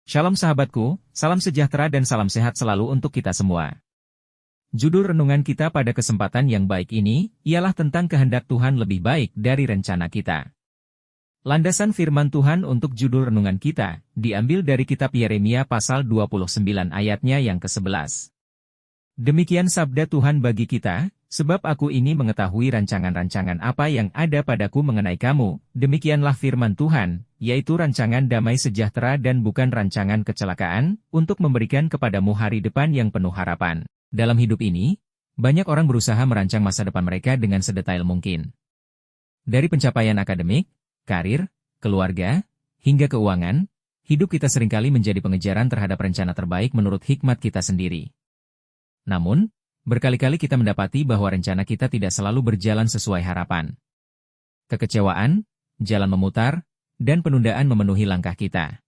Shalom sahabatku, salam sejahtera dan salam sehat selalu untuk kita semua. Judul renungan kita pada kesempatan yang baik ini, ialah tentang kehendak Tuhan lebih baik dari rencana kita. Landasan firman Tuhan untuk judul renungan kita, diambil dari kitab Yeremia pasal 29 ayatnya yang ke-11. Demikian sabda Tuhan bagi kita, sebab aku ini mengetahui rancangan-rancangan apa yang ada padaku mengenai kamu, demikianlah firman Tuhan, yaitu rancangan damai sejahtera dan bukan rancangan kecelakaan, untuk memberikan kepadamu hari depan yang penuh harapan. Dalam hidup ini, banyak orang berusaha merancang masa depan mereka dengan sedetail mungkin. Dari pencapaian akademik, karir, keluarga, hingga keuangan, hidup kita seringkali menjadi pengejaran terhadap rencana terbaik menurut hikmat kita sendiri. Namun, berkali-kali kita mendapati bahwa rencana kita tidak selalu berjalan sesuai harapan. Kekecewaan, jalan memutar, dan penundaan memenuhi langkah kita.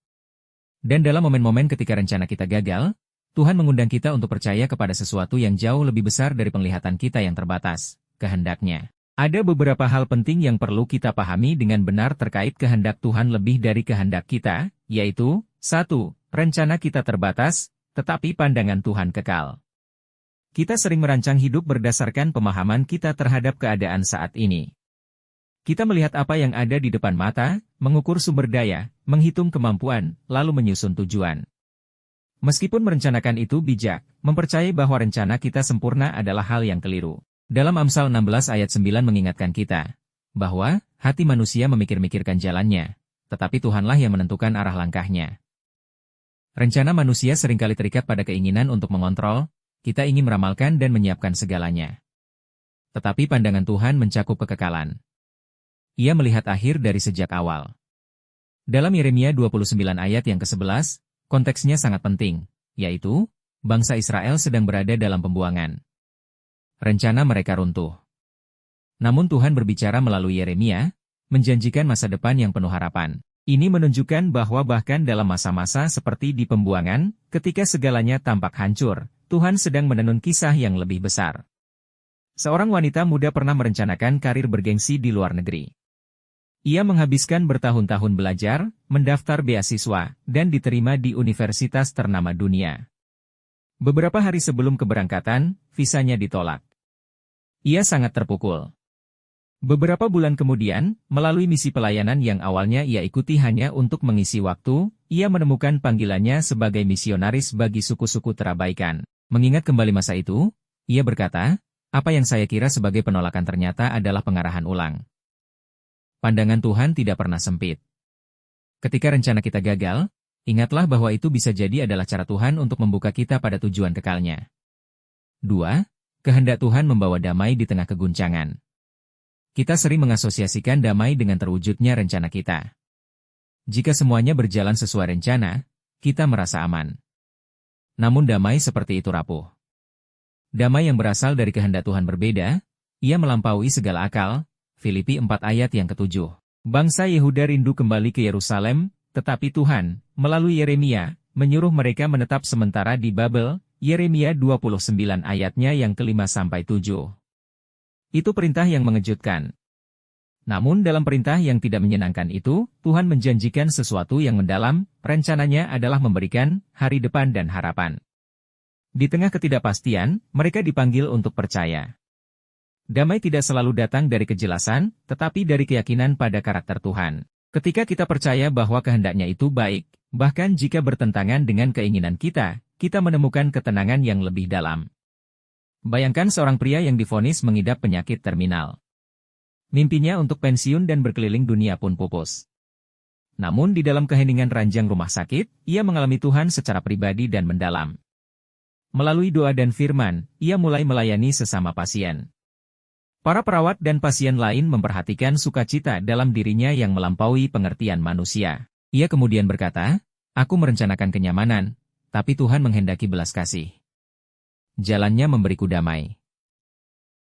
Dan dalam momen-momen ketika rencana kita gagal, Tuhan mengundang kita untuk percaya kepada sesuatu yang jauh lebih besar dari penglihatan kita yang terbatas, kehendaknya. Ada beberapa hal penting yang perlu kita pahami dengan benar terkait kehendak Tuhan lebih dari kehendak kita, yaitu, 1. Rencana kita terbatas, tetapi pandangan Tuhan kekal. Kita sering merancang hidup berdasarkan pemahaman kita terhadap keadaan saat ini. Kita melihat apa yang ada di depan mata, mengukur sumber daya, menghitung kemampuan, lalu menyusun tujuan. Meskipun merencanakan itu bijak, mempercayai bahwa rencana kita sempurna adalah hal yang keliru. Dalam Amsal 16 ayat 9 mengingatkan kita, bahwa hati manusia memikir-mikirkan jalannya, tetapi Tuhanlah yang menentukan arah langkahnya. Rencana manusia seringkali terikat pada keinginan untuk mengontrol, kita ingin meramalkan dan menyiapkan segalanya. Tetapi pandangan Tuhan mencakup kekekalan. Ia melihat akhir dari sejak awal. Dalam Yeremia 29 ayat yang ke-11, konteksnya sangat penting, yaitu, bangsa Israel sedang berada dalam pembuangan. Rencana mereka runtuh. Namun Tuhan berbicara melalui Yeremia, menjanjikan masa depan yang penuh harapan. Ini menunjukkan bahwa bahkan dalam masa-masa seperti di pembuangan, ketika segalanya tampak hancur, Tuhan sedang menenun kisah yang lebih besar. Seorang wanita muda pernah merencanakan karir bergengsi di luar negeri. Ia menghabiskan bertahun-tahun belajar, mendaftar beasiswa, dan diterima di universitas ternama dunia. Beberapa hari sebelum keberangkatan, visanya ditolak. Ia sangat terpukul. Beberapa bulan kemudian, melalui misi pelayanan yang awalnya ia ikuti hanya untuk mengisi waktu, ia menemukan panggilannya sebagai misionaris bagi suku-suku terabaikan. Mengingat kembali masa itu, ia berkata, apa yang saya kira sebagai penolakan ternyata adalah pengarahan ulang. Pandangan Tuhan tidak pernah sempit. Ketika rencana kita gagal, ingatlah bahwa itu bisa jadi adalah cara Tuhan untuk membuka kita pada tujuan kekalnya. 2. Kehendak Tuhan membawa damai di tengah keguncangan. Kita sering mengasosiasikan damai dengan terwujudnya rencana kita. Jika semuanya berjalan sesuai rencana, kita merasa aman. Namun damai seperti itu rapuh. Damai yang berasal dari kehendak Tuhan berbeda, ia melampaui segala akal, Filipi 4 ayat yang ke-7. Bangsa Yehuda rindu kembali ke Yerusalem, tetapi Tuhan, melalui Yeremia, menyuruh mereka menetap sementara di Babel, Yeremia 29 ayatnya yang ke-5-7. Itu perintah yang mengejutkan. Namun dalam perintah yang tidak menyenangkan itu, Tuhan menjanjikan sesuatu yang mendalam, rencananya adalah memberikan hari depan dan harapan. Di tengah ketidakpastian, mereka dipanggil untuk percaya. Damai tidak selalu datang dari kejelasan, tetapi dari keyakinan pada karakter Tuhan. Ketika kita percaya bahwa kehendaknya itu baik, bahkan jika bertentangan dengan keinginan kita menemukan ketenangan yang lebih dalam. Bayangkan seorang pria yang divonis mengidap penyakit terminal. Mimpinya untuk pensiun dan berkeliling dunia pun pupus. Namun di dalam keheningan ranjang rumah sakit, ia mengalami Tuhan secara pribadi dan mendalam. Melalui doa dan firman, ia mulai melayani sesama pasien. Para perawat dan pasien lain memperhatikan sukacita dalam dirinya yang melampaui pengertian manusia. Ia kemudian berkata, aku merencanakan kenyamanan, tapi Tuhan menghendaki belas kasih. Jalannya memberiku damai.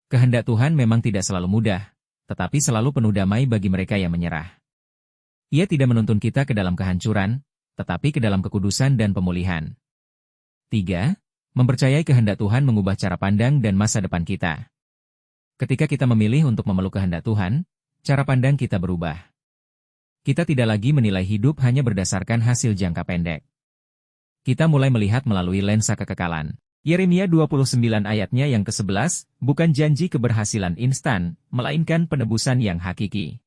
Kehendak Tuhan memang tidak selalu mudah, tetapi selalu penuh damai bagi mereka yang menyerah. Ia tidak menuntun kita ke dalam kehancuran, tetapi ke dalam kekudusan dan pemulihan. 3. Mempercayai kehendak Tuhan mengubah cara pandang dan masa depan kita. Ketika kita memilih untuk memeluk kehendak Tuhan, cara pandang kita berubah. Kita tidak lagi menilai hidup hanya berdasarkan hasil jangka pendek. Kita mulai melihat melalui lensa kekekalan. Yeremia 29 ayatnya yang ke-11, bukan janji keberhasilan instan, melainkan penebusan yang hakiki.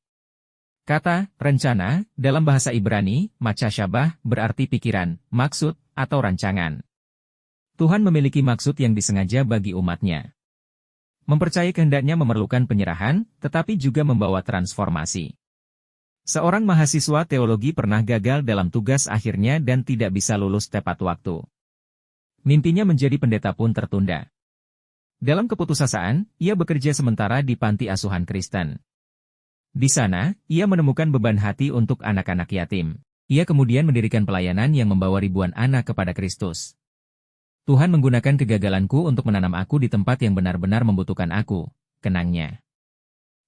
Kata, rencana, dalam bahasa Ibrani, macasyabah, berarti pikiran, maksud, atau rancangan. Tuhan memiliki maksud yang disengaja bagi umatnya. Mempercayai kehendaknya memerlukan penyerahan, tetapi juga membawa transformasi. Seorang mahasiswa teologi pernah gagal dalam tugas akhirnya dan tidak bisa lulus tepat waktu. Mimpinya menjadi pendeta pun tertunda. Dalam keputusasaan, ia bekerja sementara di panti asuhan Kristen. Di sana, ia menemukan beban hati untuk anak-anak yatim. Ia kemudian mendirikan pelayanan yang membawa ribuan anak kepada Kristus. Tuhan menggunakan kegagalanku untuk menanam aku di tempat yang benar-benar membutuhkan aku, kenangnya.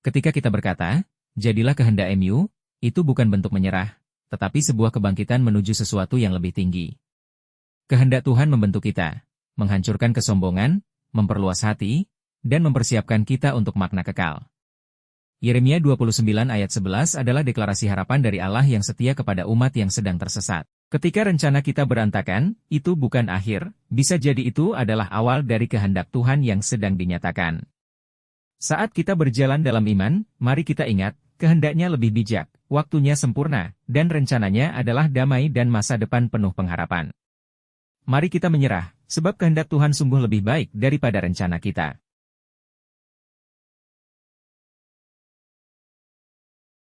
Ketika kita berkata, jadilah kehendak MU, itu bukan bentuk menyerah, tetapi sebuah kebangkitan menuju sesuatu yang lebih tinggi. Kehendak Tuhan membentuk kita, menghancurkan kesombongan, memperluas hati, dan mempersiapkan kita untuk makna kekal. Yeremia 29 ayat 11 adalah deklarasi harapan dari Allah yang setia kepada umat yang sedang tersesat. Ketika rencana kita berantakan, itu bukan akhir, bisa jadi itu adalah awal dari kehendak Tuhan yang sedang dinyatakan. Saat kita berjalan dalam iman, mari kita ingat, kehendaknya lebih bijak, waktunya sempurna, dan rencananya adalah damai dan masa depan penuh pengharapan. Mari kita menyerah, sebab kehendak Tuhan sungguh lebih baik daripada rencana kita.